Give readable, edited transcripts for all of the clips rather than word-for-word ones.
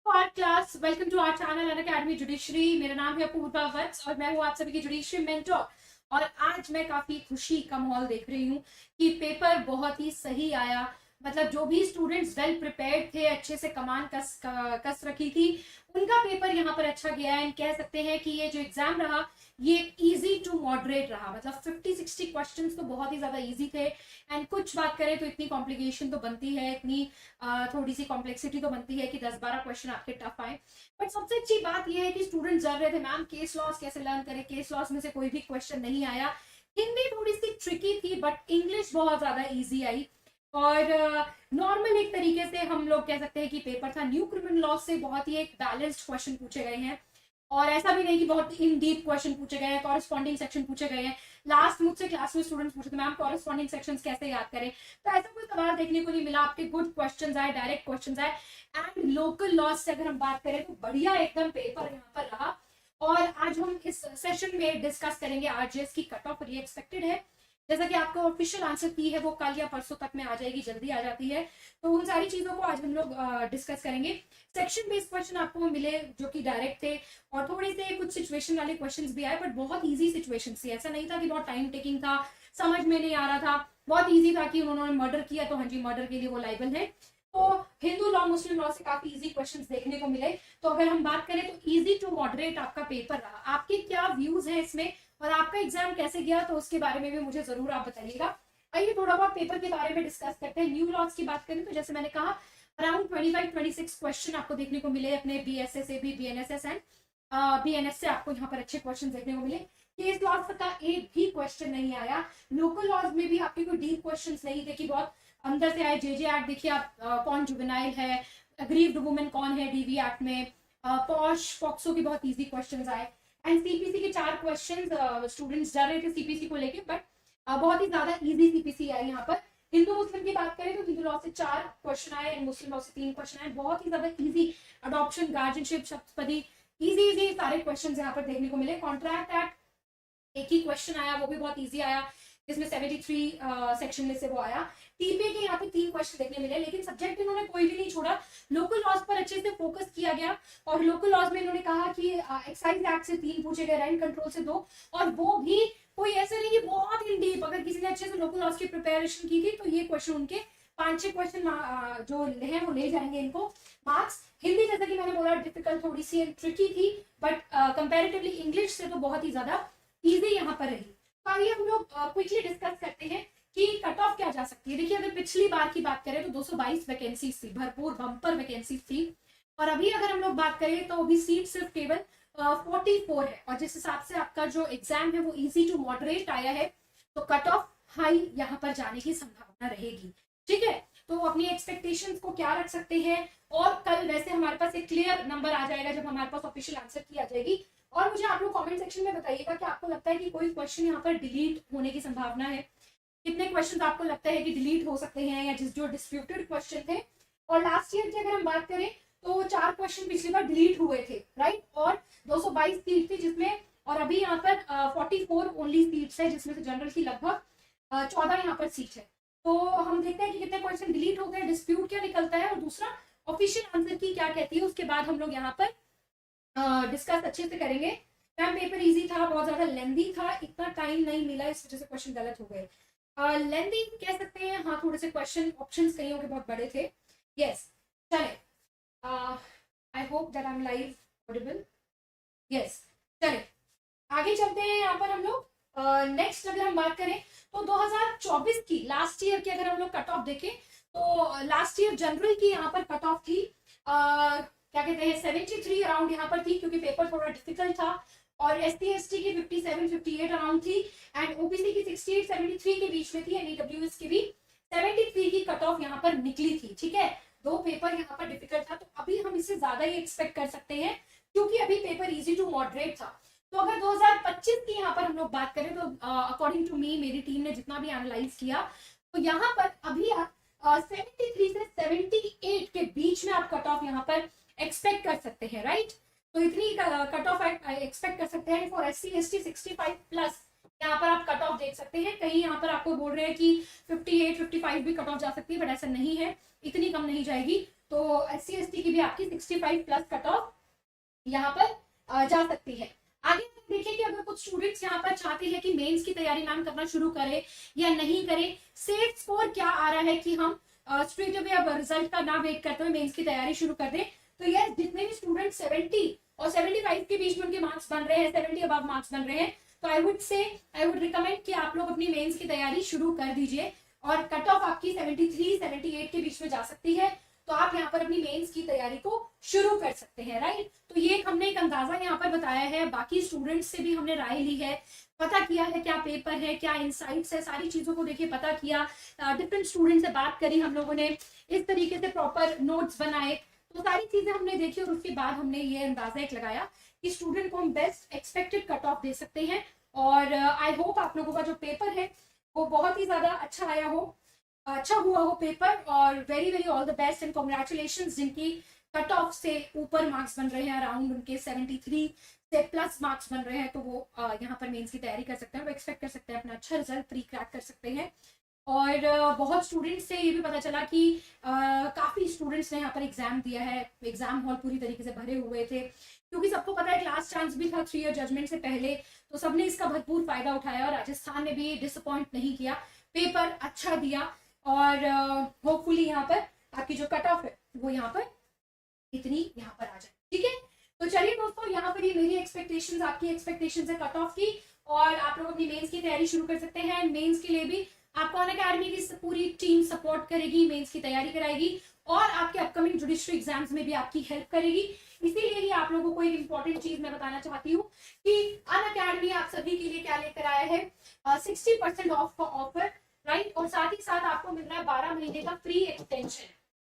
Our class, welcome to our channel Unacademy judiciary. मेरा नाम है अपूर्वा वत्स और मैं हूँ आप सभी की जुडिशरी मेंटोर। और आज मैं काफी खुशी का माहौल देख रही हूँ कि पेपर बहुत ही सही आया। मतलब जो भी स्टूडेंट्स वेल प्रिपेयर्ड थे, अच्छे से कमान कस रखी थी, उनका पेपर यहाँ पर अच्छा गया है। कह सकते हैं कि ये जो एग्जाम रहा ये इजी टू मॉडरेट रहा। मतलब 50-60 क्वेश्चंस तो बहुत ही ज्यादा इजी थे। एंड कुछ बात करें तो इतनी कॉम्प्लिकेशन तो बनती है, इतनी थोड़ी सी कॉम्प्लेक्सिटी तो बनती है कि 10-12 क्वेश्चन आपके टफ आए। बट सबसे अच्छी बात यह है कि स्टूडेंट डर रहे थे मैम केस लॉस कैसे लर्न करें, केस लॉस में से कोई भी क्वेश्चन नहीं आया। हिंदी थोड़ी सी ट्रिकी थी बट इंग्लिश बहुत ज्यादा इजी आई। और नॉर्मल एक तरीके से हम लोग कह सकते हैं कि पेपर था। न्यू क्रिमिनल लॉ से बहुत ही एक बैलेंस्ड क्वेश्चन पूछे गए हैं और ऐसा भी नहीं कि बहुत इन डीप क्वेश्चन पूछे गए हैं। कॉरेस्पॉन्डिंग सेक्शन पूछे गए हैं। लास्ट मुझसे क्लास में स्टूडेंट्स पूछे थे मैम कॉरेस्पॉन्डिंग सेक्शंस कैसे याद करें, तो ऐसा कोई सवाल देखने को नहीं मिला। आपके गुड क्वेश्चंस आए, डायरेक्ट क्वेश्चंस आए। एंड लोकल लॉज से अगर हम बात करें तो बढ़िया एकदम पेपर यहाँ पर रहा। और आज हम इस सेशन में डिस्कस करेंगे आरजेएस की कट ऑफ। ये एक्सपेक्टेड है जैसा कि आपको ऑफिशियल आंसर की है वो कल या परसों तक में आ जाएगी, जल्दी आ जाती है। तो उन सारी चीजों को आज हम लोग डिस्कस करेंगे। सेक्शन बेस्ड क्वेश्चन आपको मिले जो कि डायरेक्ट थे और थोड़े से कुछ सिचुएशन वाले क्वेश्चंस भी आए, बट बहुत इजी सिचुएशन थी। ऐसा नहीं था कि बहुत टाइम टेकिंग था, समझ में नहीं आ रहा था। बहुत इजी था कि उन्होंने मर्डर किया तो हाँ जी मर्डर के लिए वो लाइबल है। तो हिंदू लॉ मुस्लिम लॉ से काफी इजी क्वेश्चंस देखने को मिले। तो अगर हम बात करें तो इजी टू मॉडरेट आपका पेपर रहा। आपके क्या व्यूज है इसमें और आपका एग्जाम कैसे गया, तो उसके बारे में भी मुझे जरूर आप बताइएगा। आइए थोड़ा बहुत पेपर के बारे में डिस्कस करते हैं। न्यू लॉज की बात करें तो जैसे मैंने कहा अराउंड 25-26 क्वेश्चन आपको देखने को मिले अपने बीएसएस से भी, बीएनएसएस एंड बीएनएस से आपको यहाँ पर अच्छे क्वेश्चन देखने को मिले। केस लॉज का एक भी क्वेश्चन नहीं आया। लोकल लॉज में भी आपके कोई डीप क्वेश्चन नहीं थे कि बहुत अंदर से आए। जेजे एक्ट देखिए आप, कौन जुवेनाइल है, अग्रीव्ड वुमेन कौन है डीवी एक्ट में, पॉश पॉक्सो की बहुत इजी क्वेश्चंस आए। एंड सीपीसी के 4 क्वेश्चन स्टूडेंट्स डर रहे थे सीपीसी को लेके, बट बहुत ही ज्यादा इजी सीपीसी आई यहाँ पर। हिंदू मुस्लिम की बात करें तो हिंदू लॉ से 4 क्वेश्चन आए, मुस्लिम लॉ से 3 क्वेश्चन आए। बहुत ही ज्यादा easy adoption, guardianship, saptapadi, easy easy सारे क्वेश्चन यहाँ पर देखने को मिले। कॉन्ट्रैक्ट एक्ट एक ही क्वेश्चन आया, वो भी बहुत इजी आया, जिसमें 73 सेक्शन में से वो आया। टीपीए के यहाँ पे 3 क्वेश्चन देखने मिले, लेकिन सब्जेक्ट इन्होंने कोई भी नहीं छोड़ा। लोकल लॉज पर अच्छे से फोकस किया गया और लोकल लॉज में इन्होंने कहा कि एक्साइज एक्ट से 3 पूछे गए, रेंट कंट्रोल से 2, और वो भी कोई ऐसे नहीं कि बहुत इन डीप। अगर किसी ने अच्छे से लोकल लॉज की प्रिपरेशन की थी तो ये क्वेश्चन उनके 5-6 क्वेश्चन जो है वो ले जाएंगे इनको मार्क्स। हिंदी जैसा कि मैंने बोला डिफिकल्ट थोड़ी सी ट्रिकी थी, बट कंपेरेटिवली इंग्लिश से तो बहुत ही ज्यादा इजी यहाँ पर रही। तो आइए हम लोग क्विकली डिस्कस करते हैं कि कट ऑफ क्या जा सकती है। देखिए अगर पिछली बार की बात करें तो 222 वैकेंसी थी, भरपूर बम्पर वैकेंसी थी। और अभी अगर हम लोग बात करें तो अभी सीट सिर्फ केवल 44 है। और जिस हिसाब से आपका जो एग्जाम है वो इजी टू मॉडरेट आया है तो कट ऑफ हाई यहाँ पर जाने की संभावना रहेगी। ठीक है, तो अपनी एक्सपेक्टेशंस को क्या रख सकते हैं। और कल वैसे हमारे पास एक क्लियर नंबर आ जाएगा जब हमारे पास ऑफिशियल आंसर की आ जाएगी। और मुझे आप लोग कमेंट सेक्शन में बताइएगा कि आपको लगता है कि कोई क्वेश्चन यहाँ पर डिलीट होने की संभावना है। कितने क्वेश्चन आपको लगता है कि डिलीट हो सकते हैं या जिस जो डिस्प्यूटेड क्वेश्चन थे। और लास्ट ईयर की अगर हम बात करें तो 4 क्वेश्चन पिछली बार डिलीट हुए थे, राइट। और 222 सीट थी जिसमें, और अभी यहाँ पर 44 ओनली सीट्स है, जिसमें से जनरल की लगभग 14 यहाँ पर सीट है। तो हम देखते हैं कि कितने क्वेश्चन डिलीट हो गए, डिस्प्यूट क्या निकलता है, और दूसरा ऑफिशियल आंसर की क्या कहती है। उसके बाद हम लोग यहाँ पर डिस्कस अच्छे से करेंगे। मैम पेपर इजी था, बहुत ज्यादा लेंदी था, इतना टाइम नहीं मिला, इस वजह से क्वेश्चन गलत हो गए। लेंदी कह सकते हैं, हाँ थोड़े से क्वेश्चन ऑप्शंस कईयों के बहुत बड़े थे। यस, चले, I hope that I am live Audible. Yes, चले आगे चलते हैं। यहाँ पर हम लोग नेक्स्ट अगर हम बात करें तो 2024 की लास्ट ईयर की अगर हम लोग कट ऑफ देखें तो लास्ट ईयर जनरल की यहाँ पर कट ऑफ थी क्या कहते हैं 73 अराउंड यहाँ पर थी, क्योंकि पेपर थोड़ा डिफिकल्ट था। और ST/ST की 57-58 अराउंड थी एंड ओबीसी की 68-73 के बीच में थी एंड ईडब्ल्यूएस की भी 73 की कट ऑफ यहाँ पर निकली थी। ठीक है, 2 पेपर यहाँ पर डिफिकल्ट था, तो अभी हम इससे ज्यादा ही एक्सपेक्ट कर सकते हैं क्योंकि अभी पेपर इजी टू मॉडरेट था। तो अगर 2025 की यहाँ पर हम लोग बात करें तो अकॉर्डिंग टू मी, मेरी टीम ने जितना भी एनालाइज किया, तो यहाँ पर अभी आप 73 से 78 के बीच में आप कट ऑफ यहाँ पर एक्सपेक्ट कर सकते हैं, राइट। तो इतनी कट ऑफ एक्सपेक्ट कर सकते हैं। फॉर SC/ST 65+ यहाँ पर आप कट ऑफ देख सकते हैं। कहीं यहाँ पर आपको बोल रहे हैं कि 58-55 भी कट ऑफ जा सकती है, बट ऐसा नहीं है, इतनी कम नहीं जाएगी। तो SC/ST की भी आपकी 65 प्लस कट ऑफ यहाँ पर जा सकती है। आगे देखिए कि अगर कुछ स्टूडेंट्स यहाँ पर चाहते हैं कि मेंस की तैयारी मैम करना शुरू करें या नहीं करें, सेट स्कोर क्या आ रहा है कि हम स्ट्रेट अवे अब रिजल्ट का ना वेट करते हुए मेंस की तैयारी शुरू कर दें, तो यस, जितने भी स्टूडेंट 70 और 75 के बीच में उनके मार्क्स बन रहे हैं, 70 अबव मार्क्स बन रहे हैं, तो आई वुड रिकमेंड कि आप लोग अपनी मेंस की तैयारी शुरू कर दीजिए और कट ऑफ आपकी 73 78 के बीच में जा सकती है, तो आप यहाँ पर अपनी मेंस की तैयारी को शुरू कर सकते हैं, राइट। तो ये हमने एक अंदाजा यहाँ पर बताया है, बाकी स्टूडेंट्स से भी हमने राय ली है, पता किया है क्या पेपर है, क्या इनसाइट्स है, सारी चीजों को देखिए पता किया, डिफरेंट स्टूडेंट से बात करी हम लोगों ने, इस तरीके से प्रॉपर नोट्स बनाए, तो सारी चीजें हमने देखी और उसके बाद हमने ये अंदाजा एक लगाया कि स्टूडेंट को हम बेस्ट एक्सपेक्टेड कट ऑफ दे सकते हैं। और आई होप आप लोगों का जो पेपर है वो बहुत ही ज्यादा अच्छा हुआ हो पेपर, और very very all the best and congratulations जिनकी कट ऑफ से ऊपर मार्क्स बन रहे हैं, अराउंड उनके 73 से प्लस मार्क्स बन रहे हैं, तो वो यहाँ पर मेंस की तैयारी कर सकते हैं, वो एक्सपेक्ट कर सकते हैं अपना अच्छा रिजल्ट प्री क्रैक कर सकते हैं। और बहुत स्टूडेंट्स से ये भी पता चला कि काफी स्टूडेंट्स ने यहाँ पर एग्जाम दिया है, एग्जाम हॉल पूरी तरीके से भरे हुए थे, क्योंकि सबको पता है क्लास चांस भी था 3 ईयर जजमेंट से पहले, तो सबने इसका भरपूर फायदा उठाया और राजस्थान ने भी डिसअपॉइंट नहीं किया, पेपर अच्छा दिया, और होपफुली यहाँ पर आपकी जो कट ऑफ है वो यहाँ पर इतनी यहाँ पर आ जाए, ठीक है। तो चलिए दोस्तों, यहाँ पर ये मेरी एक्सपेक्टेशंस, आपकी एक्सपेक्टेशंस है कट ऑफ की, और आप लोग अपनी मेंस की तैयारी शुरू कर सकते हैं। मेंस के लिए भी आपको अनअकैडमी की पूरी टीम सपोर्ट करेगी, मेंस की तैयारी कराएगी और आपके अपकमिंग जुडिशरी एग्जाम्स में भी आपकी हेल्प करेगी। इसीलिए ही आप लोगों को एक इंपॉर्टेंट चीज मैं बताना चाहती हूँ कि अनअकैडमी आप सभी के लिए क्या लेकर आया है, 60% ऑफ का ऑफर, राइट, और साथ ही साथ आपको मिल रहा है 12 महीने का फ्री एक्सटेंशन,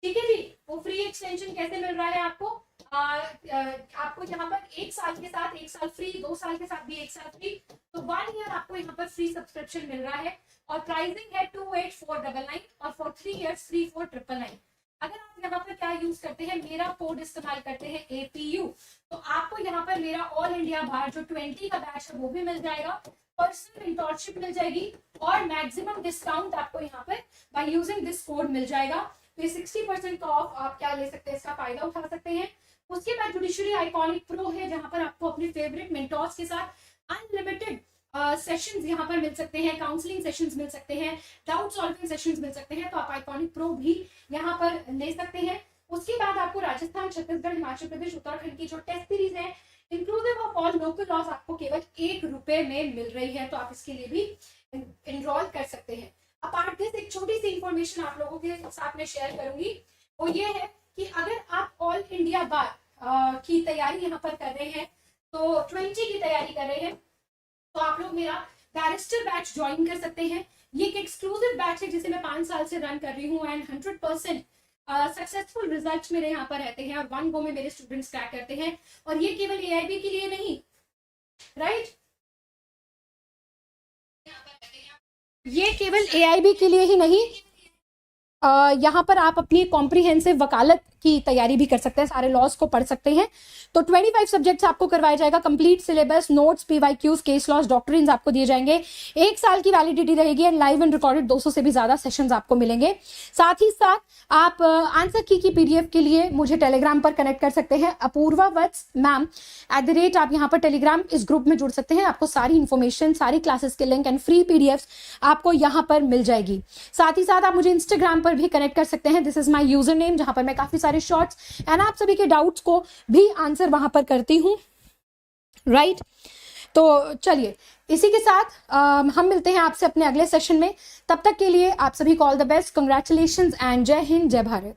ठीक है जी। वो फ्री एक्सटेंशन कैसे मिल रहा है आपको, आपको यहाँ पर 1 साल के साथ 1 साल फ्री, 2 साल के साथ भी 1 साल फ्री, तो 1 ईयर आपको यहाँ पर फ्री सब्सक्रिप्शन मिल रहा है, और प्राइसिंग है 28,499 और फॉर 3 years 34,999। अगर आप यहाँ पर क्या यूज करते हैं, मेरा कोड इस्तेमाल करते हैं APU, तो आपको यहाँ पर मेरा ऑल इंडिया बाहर जो 20 का बैच है वो भी मिल जाएगा, पर्सनल मेंटरशिप मिल जाएगी, और मैक्सिमम डिस्काउंट आपको यहाँ पर बाय यूजिंग दिस कोड मिल जाएगा। तो ये 60% का ऑफ आप क्या ले सकते हैं, इसका फायदा उठा सकते हैं। उसके बाद जुडिशरी आइकॉनिक प्रो है, जहां पर आपको अपने फेवरेट मेंटर्स के साथ अनलिमिटेड सेशंस यहाँ पर मिल सकते हैं, काउंसलिंग सेशंस मिल सकते हैं, डाउट सॉल्विंग सेशंस मिल सकते हैं, तो आप आइकॉनिक प्रो भी यहाँ पर ले सकते हैं। उसके बाद आपको राजस्थान, छत्तीसगढ़, हिमाचल प्रदेश, उत्तराखंड की जो टेस्ट सीरीज है inclusive of all local loss आपको केवल ₹1 में मिल रही है, तो आप इसके लिए भी एनरोल कर सकते हैं। अपार्ट दिस एक छोटी सी इंफॉर्मेशन आप लोगों के साथ में शेयर करूंगी, वो ये है कि अगर आप ऑल इंडिया बार की तैयारी यहाँ पर कर रहे हैं, तो 20 की तैयारी कर रहे हैं, तो आप लोग मेरा बैरिस्टर बैच ज्वाइन कर सकते हैं। ये एक एक्सक्लूसिव बैच है जिसे मैं 5 साल से रन कर रही हूँ, एंड 100% सक्सेसफुल रिजल्ट्स मेरे यहाँ पर रहते हैं, और 1 गो में मेरे स्टूडेंट्स क्रैक करते हैं, और ये केवल AIB के लिए नहीं, राइट, ये केवल AIB के लिए ही नहीं, यहाँ पर आप अपनी कॉम्प्रिहेंसिव वकालत की तैयारी भी कर सकते हैं, सारे लॉज को पढ़ सकते हैं। तो 25 सब्जेक्ट्स आपको करवाया जाएगा, complete syllabus, notes, PYQs, case laws, doctrines आपको दिए जाएंगे, 1 साल की वैलिडिटी रहेगी, एंड लाइव एंड रिकॉर्डेड 200 से भी ज्यादा सेशंस आपको मिलेंगे। साथ ही साथ आप आंसर की PDF के लिए मुझे टेलीग्राम पर कनेक्ट कर सकते हैं, अपूर्वा वत्स मैम @ आप यहाँ पर टेलीग्राम इस ग्रुप में जुड़ सकते हैं, आपको सारी इन्फॉर्मेशन, सारी क्लासेस के लिंक एंड फ्री PDFs आपको यहाँ पर मिल जाएगी। साथ ही साथ आप मुझे इंस्टाग्राम पर भी कनेक्ट कर सकते हैं, this is my user name, जहां पर मैं काफी सारे शॉर्ट्स एंड आप सभी के डाउट्स को भी आंसर वहां पर करती हूँ, राइट। तो चलिए, इसी के साथ हम मिलते हैं आपसे अपने अगले सेशन में, तब तक के लिए आप सभी को all the best, congratulations and जय हिंद, जय भारत।